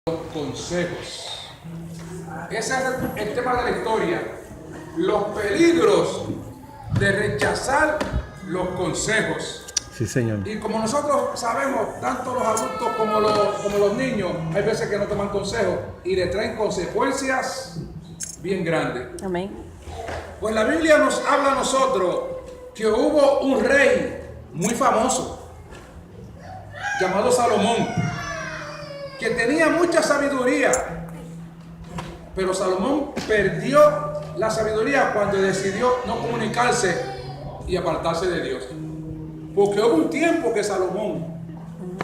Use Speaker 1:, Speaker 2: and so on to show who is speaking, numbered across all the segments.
Speaker 1: consejos. Ese es el tema de la historia. Los peligros de rechazar los consejos.
Speaker 2: Sí, señor.
Speaker 1: Y como nosotros sabemos, tanto los adultos como los niños, hay veces que no toman consejos y le traen consecuencias bien grandes.
Speaker 3: Amén.
Speaker 1: Pues la Biblia nos habla a nosotros que hubo un rey muy famoso llamado Salomón, que tenía mucha sabiduría, pero Salomón perdió la sabiduría cuando decidió no comunicarse y apartarse de Dios. Porque hubo un tiempo que Salomón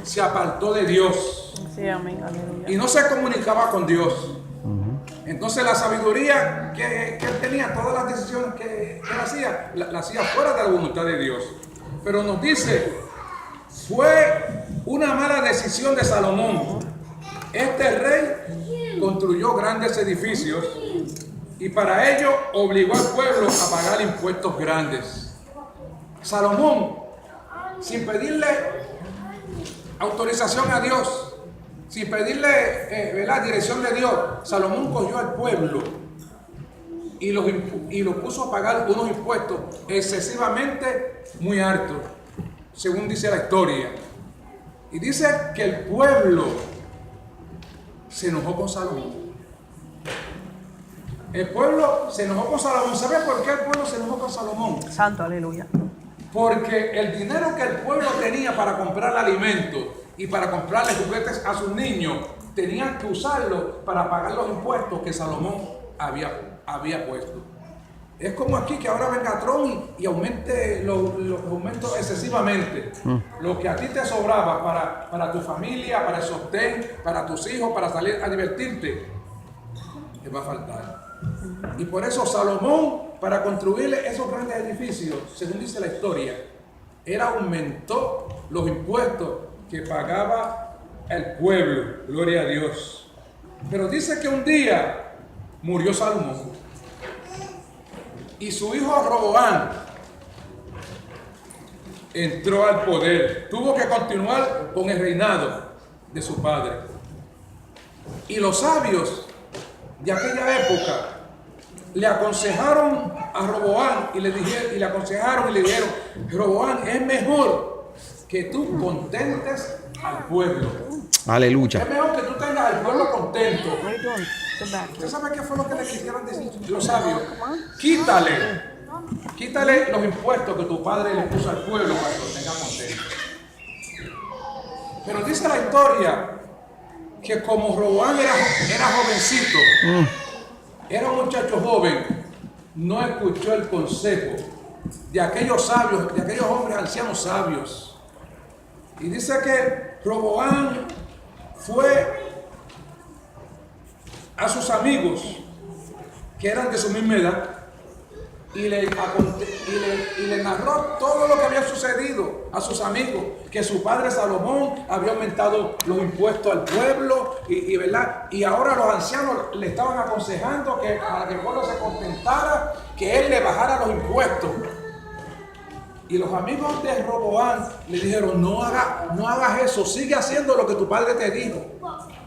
Speaker 1: se apartó de Dios.
Speaker 3: Sí, amén, aleluya.
Speaker 1: Y no se comunicaba con Dios. Entonces la sabiduría que él tenía, todas las decisiones que él hacía, la hacía fuera de la voluntad de Dios. Pero nos dice, fue una mala decisión de Salomón. Este rey construyó grandes edificios y para ello obligó al pueblo a pagar impuestos grandes. Salomón, sin pedirle autorización a Dios, sin pedirle la dirección de Dios, Salomón cogió al pueblo y lo puso a pagar unos impuestos excesivamente muy altos, según dice la historia. Y dice que el pueblo se enojó con Salomón. El pueblo se enojó con Salomón. ¿Sabe por qué el pueblo se enojó con Salomón?
Speaker 3: Santo, aleluya.
Speaker 1: Porque el dinero que el pueblo tenía para comprar alimentos y para comprarle juguetes a sus niños, tenían que usarlo para pagar los impuestos que Salomón había puesto. Es como aquí que ahora venga Trump y aumente los aumentos excesivamente. Lo que a ti te sobraba para tu familia, para el sostén, para tus hijos, para salir a divertirte, te va a faltar. Y por eso Salomón, para construirle esos grandes edificios, según dice la historia, él aumentó los impuestos que pagaba el pueblo, gloria a Dios. Pero dice que un día murió Salomón y su hijo Roboam entró al poder, tuvo que continuar con el reinado de su padre. Y los sabios de aquella época le aconsejaron a Roboam y le dijeron, Roboam, es mejor que tú contentes al pueblo.
Speaker 2: Aleluya.
Speaker 1: Es mejor que tú tengas al pueblo contento.
Speaker 3: What are you doing? Sit back.
Speaker 1: ¿Usted sabe qué fue lo que le quisieron decir los sabios? Quítale los impuestos que tu padre le puso al pueblo para que lo tenga contento. Pero dice la historia que como Roboam era jovencito, era un muchacho joven, no escuchó el consejo de aquellos sabios, de aquellos hombres ancianos sabios. Y dice que Roboam fue a sus amigos que eran de su misma edad y le narró todo lo que había sucedido a sus amigos, que su padre Salomón había aumentado los impuestos al pueblo y ahora los ancianos le estaban aconsejando que para que el pueblo se contentara, que él le bajara los impuestos. Y los amigos de Roboam le dijeron, no hagas eso, sigue haciendo lo que tu padre te dijo.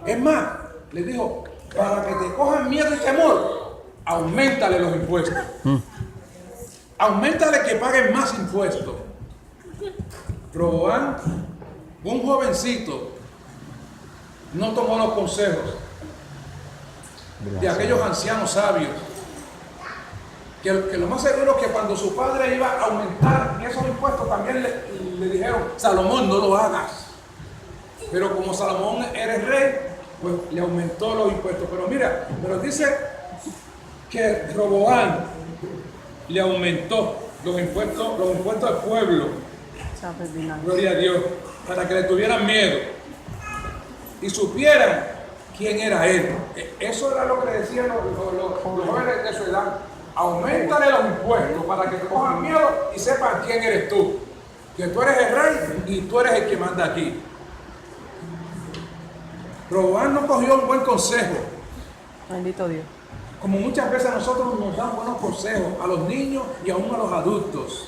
Speaker 1: Es más, le dijo, para que te cojan miedo y temor, auméntale los impuestos. Auméntale que paguen más impuestos. Roboam, un jovencito, no tomó los consejos de aquellos ancianos sabios. Que lo más seguro es que cuando su padre iba a aumentar esos impuestos, también le dijeron, Salomón, no lo hagas. Pero como Salomón era el rey, pues le aumentó los impuestos. Pero dice que Roboam le aumentó los impuestos al pueblo. Gloria a Dios, para que le tuvieran miedo y supieran quién era él. Eso era lo que le decían los jóvenes de su edad. Auméntale los impuestos para que te cojan miedo y sepan quién eres tú. Que tú eres el rey y tú eres el que manda aquí. Roboam no cogió un buen consejo.
Speaker 3: Bendito Dios.
Speaker 1: Como muchas veces nosotros nos dan buenos consejos a los niños y aún a los adultos.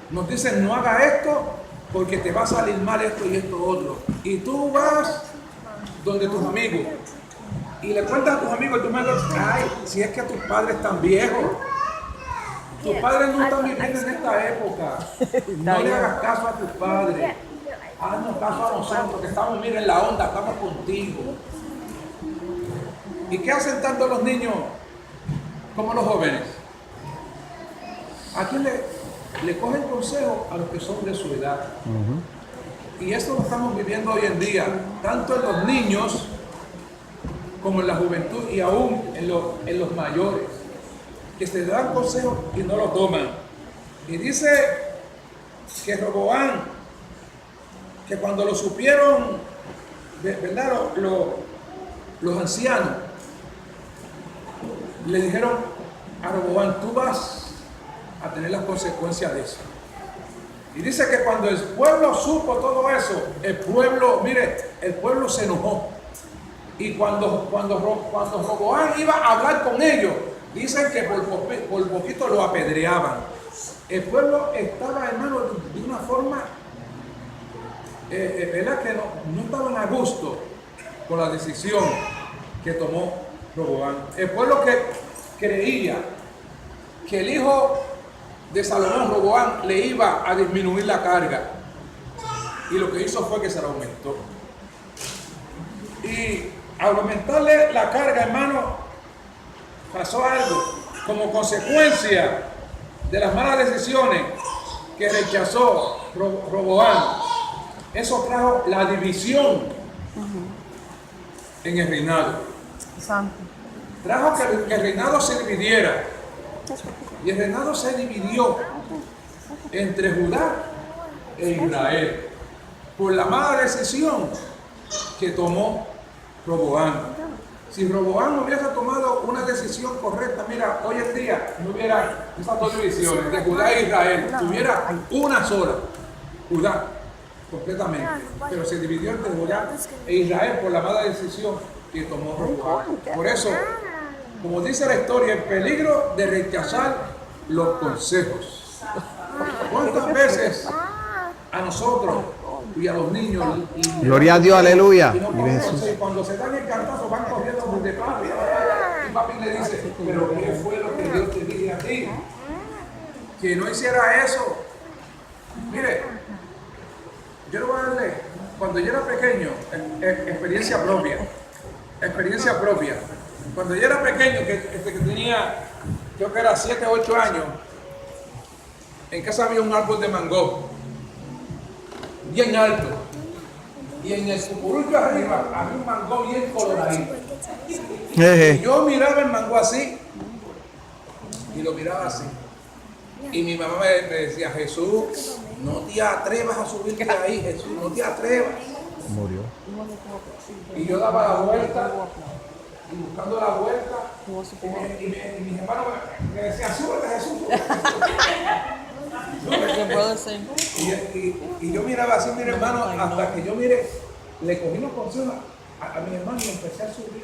Speaker 1: Nos dicen, no haga esto porque te va a salir mal esto y esto otro. Y tú vas donde tus amigos y le cuentas a tus amigos y tú me dices, ay, si es que tus padres están viejos. Tus padres no están viviendo en esta época. No le hagas caso a tus padres. Haznos caso a nosotros, que estamos, miren la onda, estamos contigo. ¿Y qué hacen tanto los niños como los jóvenes? ¿A quién le cogen consejo? A los que son de su edad. Y esto lo estamos viviendo hoy en día, tanto en los niños como en la juventud y aún en los mayores, que se dan consejos y no lo toman. Y dice que Roboam, que cuando lo supieron, ¿verdad? Los ancianos le dijeron a Roboam, tú vas a tener las consecuencias de eso. Y dice que cuando el pueblo supo todo eso, el pueblo se enojó. Y cuando Roboam iba a hablar con ellos, dicen que por poquito lo apedreaban. El pueblo estaba, hermano, de una forma, ¿verdad? Que no estaban a gusto con la decisión que tomó Roboam. El pueblo que creía que el hijo de Salomón, Roboam, le iba a disminuir la carga. Y lo que hizo fue que se la aumentó. Y al aumentarle la carga, hermano, pasó algo. Como consecuencia de las malas decisiones que rechazó Roboam, eso trajo la división en el reinado. Trajo que el reinado se dividiera. Y el reinado se dividió entre Judá e Israel por la mala decisión que tomó Roboam. Si Roboam hubiese tomado una decisión correcta, mira, hoy en día no hubiera esas dos divisiones de Judá e Israel, tuviera una sola, Judá, completamente. Pero se dividió entre Judá e Israel por la mala decisión que tomó Roboam. Por eso, como dice la historia, el peligro de rechazar los consejos. ¿Cuántas veces a nosotros y a los niños,
Speaker 2: gloria a Dios, aleluya,
Speaker 1: cuando se dan el cantazo van corriendo donde papi, y papi le dice, pero ¿qué fue lo que Dios te dijo a ti? Que no hiciera eso. Mire, yo le voy a darle, cuando yo era pequeño, experiencia propia. Cuando yo era pequeño, que tenía, creo que era 7 o 8 años, en casa había un árbol de mango, bien alto. Y en el cucurullo arriba había un mango bien coloradito. Y yo miraba el mango así, y lo miraba así. Y mi mamá me decía, Jesús, no te atrevas a subirte ahí, Jesús, no te atrevas.
Speaker 2: Murió.
Speaker 1: Y yo daba la vuelta, y buscando la vuelta, y mis hermanos me decían, súbete, Jesús. Y yo miraba así, mi hermano, hasta que yo le cogí los consejos a mi hermano y empecé a subir.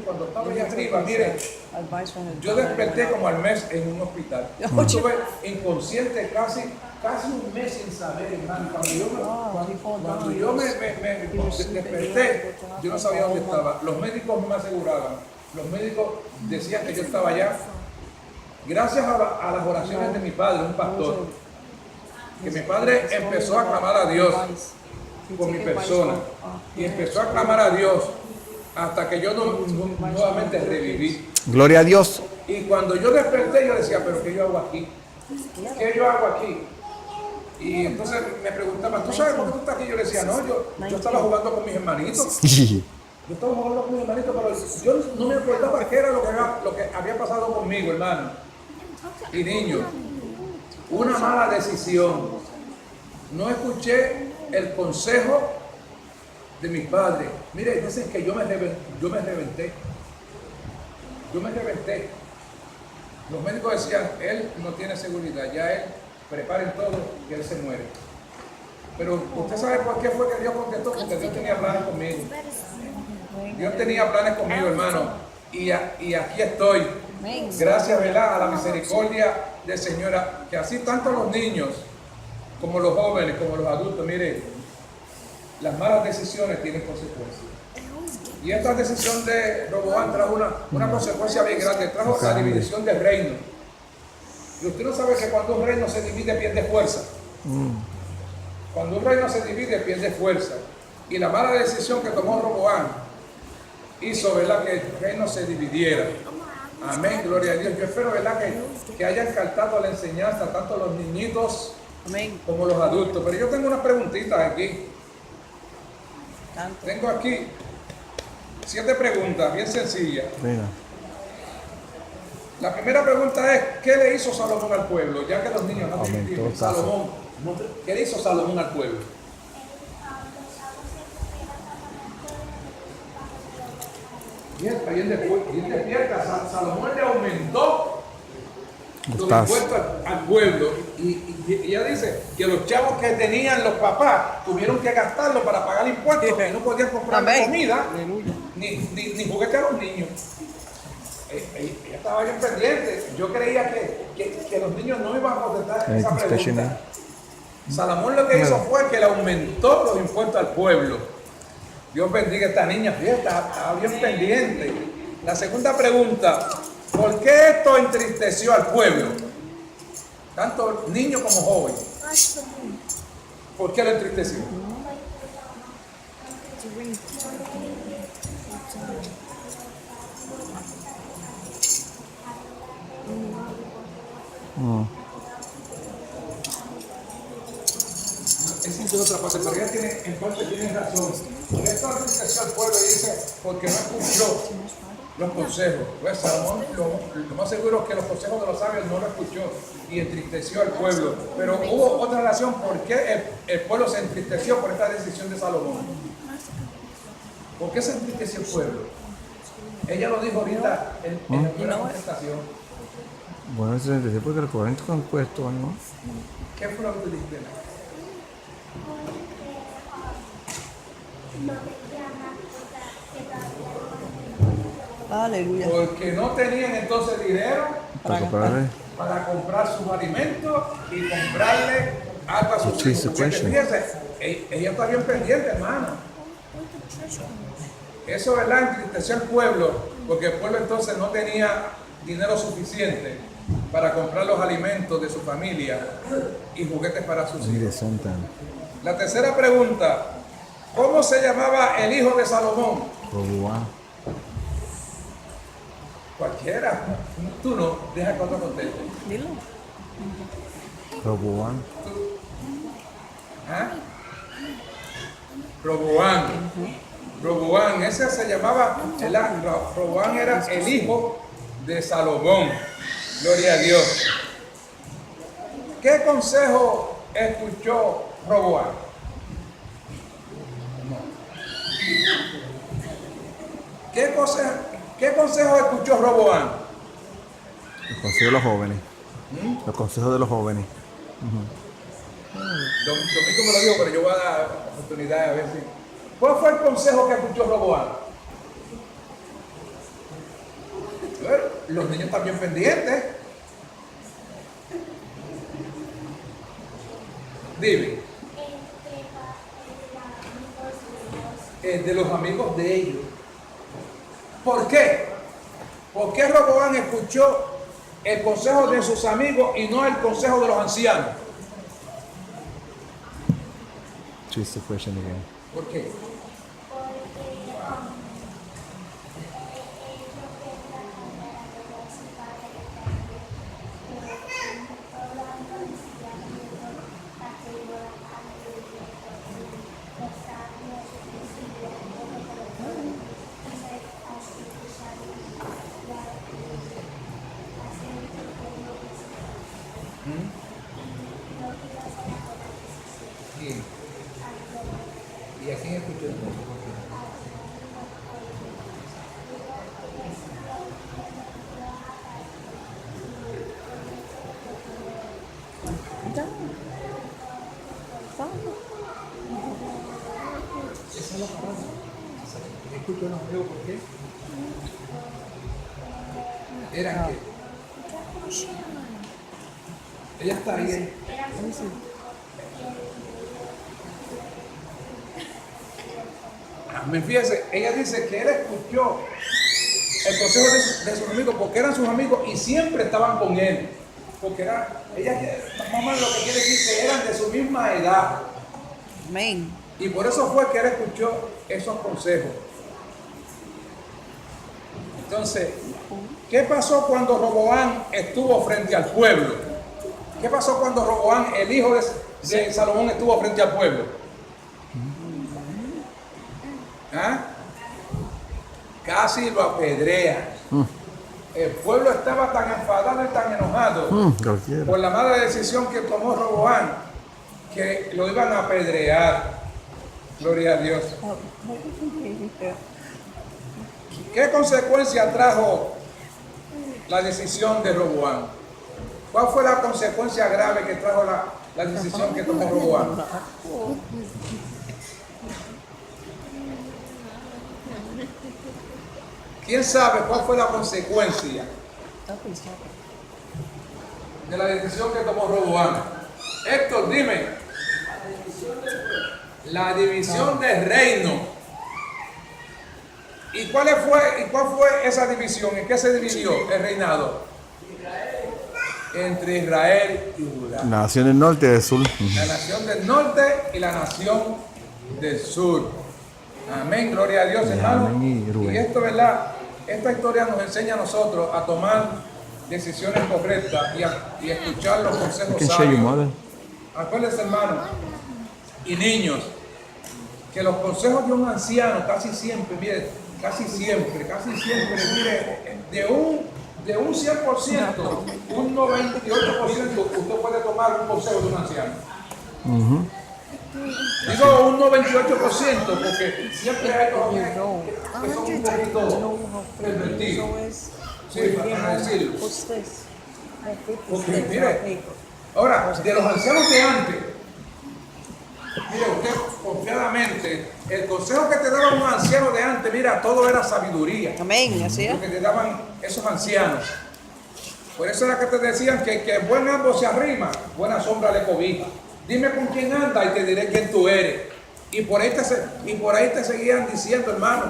Speaker 1: Cuando estaba allá arriba, mire, yo desperté como al mes en un hospital. Estuve inconsciente casi un mes sin saber, hermano. Cuando yo me desperté, yo no sabía dónde estaba. Los médicos no me aseguraban. Los médicos decían que yo estaba allá. Gracias a las oraciones de mi padre, un pastor, que mi padre empezó a clamar a Dios por mi persona y empezó a clamar a Dios hasta que yo nuevamente reviví.
Speaker 2: Gloria a Dios.
Speaker 1: Y cuando yo desperté, yo decía, pero ¿qué yo hago aquí? ¿Qué yo hago aquí? Y entonces me preguntaban, ¿tú sabes por qué tú estás aquí? Yo le decía, no, yo estaba jugando con mis hermanitos. Yo estaba jugando con mis hermanitos, pero yo no me acordaba qué era lo que había pasado conmigo, hermano. Y niño, una mala decisión. No escuché el consejo de mis padres. Mire, dicen que yo me reventé. Los médicos decían, él no tiene seguridad, ya él, preparen todo, que él se muere. Pero usted sabe por qué fue que Dios contestó, porque Dios tenía planes conmigo. Dios tenía planes conmigo, hermano. Y aquí estoy. Gracias, ¿verdad?, a la misericordia del Señor, que así tanto los niños como los jóvenes, como los adultos, mire, las malas decisiones tienen consecuencias. Y esta decisión de Roboán trajo una consecuencia bien grande, trajo la división del reino. Y usted no sabe que cuando un reino se divide pierde fuerza. Cuando un reino se divide pierde fuerza. Y la mala decisión que tomó Roboán hizo, ¿verdad?, que el reino se dividiera. Amén, gloria a Dios. Yo espero, ¿verdad?, que hayan captado la enseñanza tanto los niñitos
Speaker 3: Amén.
Speaker 1: como los adultos. Pero yo tengo unas preguntitas aquí.
Speaker 3: Tanto.
Speaker 1: Tengo aquí 7 preguntas bien sencillas.
Speaker 2: Mira.
Speaker 1: La primera pregunta es, ¿qué le hizo Salomón al pueblo? Ya que los niños no tienen
Speaker 2: Aumentó
Speaker 1: tiempo.
Speaker 2: tasa.
Speaker 1: Salomón, ¿qué le hizo Salomón al pueblo? Bien despierta. Salomón le aumentó los
Speaker 2: Tasas.
Speaker 1: impuestos al pueblo. Y ella dice que los chavos que tenían los papás tuvieron que gastarlo para pagar impuestos y no podían comprar
Speaker 3: Amén.
Speaker 1: comida
Speaker 3: Aleluya.
Speaker 1: ni juguete a los niños. Ella estaba bien pendiente. Yo creía que los niños no iban a contestar esa pregunta. Salomón lo que hizo fue que le aumentó los impuestos al pueblo. Dios bendiga a esta niña, fíjate, estaba bien pendiente. La segunda pregunta, ¿por qué esto entristeció al pueblo? Tanto niño como joven. ¿Por qué lo entristeció? Esa es otra parte, pero ella tiene, en parte tiene razón. Esto entristeció al pueblo y dice, porque no escuchó los consejos. Pues Salomón, lo más seguro es que los consejos de los sabios no lo escuchó y entristeció al pueblo. Pero hubo otra razón por qué el pueblo se entristeció por esta decisión de Salomón. ¿Por qué se entristeció el pueblo? Ella lo dijo ahorita en la primera contestación.
Speaker 2: Bueno, se entendió porque los cobramientos con impuestos, ¿no?
Speaker 1: ¿Qué fue lo que tú dijiste?
Speaker 3: Aleluya.
Speaker 1: Porque no tenían entonces dinero
Speaker 2: Para comprarle.
Speaker 1: para comprar sus alimentos y comprarle algo a sus
Speaker 2: Which is
Speaker 1: hijos.
Speaker 2: the
Speaker 1: Porque
Speaker 2: question.
Speaker 1: fíjense, ella está bien pendiente, hermana. Eso, ¿verdad?, entristeció al pueblo, porque el pueblo entonces no tenía dinero suficiente para comprar los alimentos de su familia y juguetes para sus
Speaker 2: Mire,
Speaker 1: hijos.
Speaker 2: Santa.
Speaker 1: La tercera pregunta, ¿cómo se llamaba el hijo de Salomón?
Speaker 2: Roboán.
Speaker 1: Cualquiera. Tú no, deja que otro conteste.
Speaker 3: Dilo.
Speaker 2: Roboán.
Speaker 1: ¿Ah? Roboán. Roboán, ese se llamaba, Roboán era el hijo de Salomón. Gloria a Dios. ¿Qué consejo escuchó Roboán? No. ¿Qué consejo escuchó Roboán?
Speaker 2: Los consejos de los jóvenes. Los consejos de los jóvenes.
Speaker 1: Domingo me lo dijo, pero yo voy a dar oportunidad a ver si. ¿Cuál fue el consejo que escuchó Roboán? Bueno, los niños están bien pendientes. Dime. De los amigos de ellos. ¿Por qué? ¿Por qué Roboán escuchó el consejo de sus amigos y no el consejo de los ancianos?
Speaker 2: Choose the question again.
Speaker 1: ¿Por qué? ¿Quién? ¿Y a quién escuchó entonces?
Speaker 3: Ya. Santo.
Speaker 1: Esa es la palabra. Escuchó los amigos, ¿por qué? ¿Eran qué? Ella está ahí.
Speaker 3: Let me see.
Speaker 1: fíjese, ella dice que él escuchó el consejo de sus amigos porque eran sus amigos y siempre estaban con él. Porque mamá lo que quiere decir que eran de su misma edad.
Speaker 3: Amén.
Speaker 1: Y por eso fue que él escuchó esos consejos. Entonces, ¿qué pasó cuando Roboam estuvo frente al pueblo? ¿Qué pasó cuando Roboam, el hijo de Salomón, estuvo frente al pueblo? ¿Ah? Casi lo apedrea. El pueblo estaba tan enfadado y tan enojado por la mala decisión que tomó Roboam que lo iban a apedrear. Gloria a Dios. ¿Qué consecuencia trajo la decisión de Roboam? ¿Cuál fue la consecuencia grave que trajo la decisión que tomó Roboam? ¿Quién sabe cuál fue la consecuencia de la decisión que tomó Roboam? Héctor, dime. La división del reino. ¿Y cuál fue esa división? ¿En qué se dividió el reinado? Entre Israel y Judá.
Speaker 2: Nación del norte y del sur.
Speaker 1: La nación del norte y la nación del sur. Amén, gloria a Dios, hermano. Y esto, ¿verdad? Esta historia nos enseña a nosotros a tomar decisiones correctas y a escuchar los consejos sabios. Acuérdense, hermano, y niños, que los consejos de un anciano casi siempre, mire, mire, de un 100%, un 98% usted puede tomar un consejo de un anciano. Digo un 98% porque siempre hay jóvenes que son un poquito pervertidos. Sí, para decirlo. Porque mire, ahora, de los ancianos de antes, mire usted confiadamente, el consejo que te daban un anciano de antes, mira, todo era sabiduría.
Speaker 3: Amén, así es.
Speaker 1: Lo que te daban esos ancianos. Por eso era que te decían que buen árbol se arrima, buena sombra le cobija. Dime con quién anda y te diré quién tú eres. Y por ahí te seguían diciendo, hermano.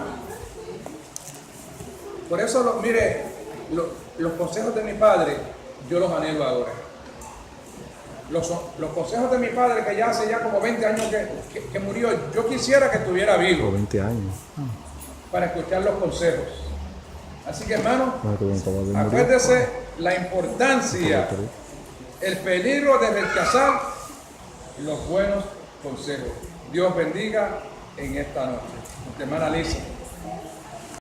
Speaker 1: Por eso, mire, los consejos de mi padre, yo los anhelo ahora. Los consejos de mi padre, que ya hace como 20 años que murió, yo quisiera que estuviera vivo.
Speaker 2: 20 años.
Speaker 1: Para escuchar los consejos. Así que, hermano, acuérdese la importancia, el peligro de rechazar los buenos consejos. Dios bendiga en esta noche. Nuestra hermana Lisa.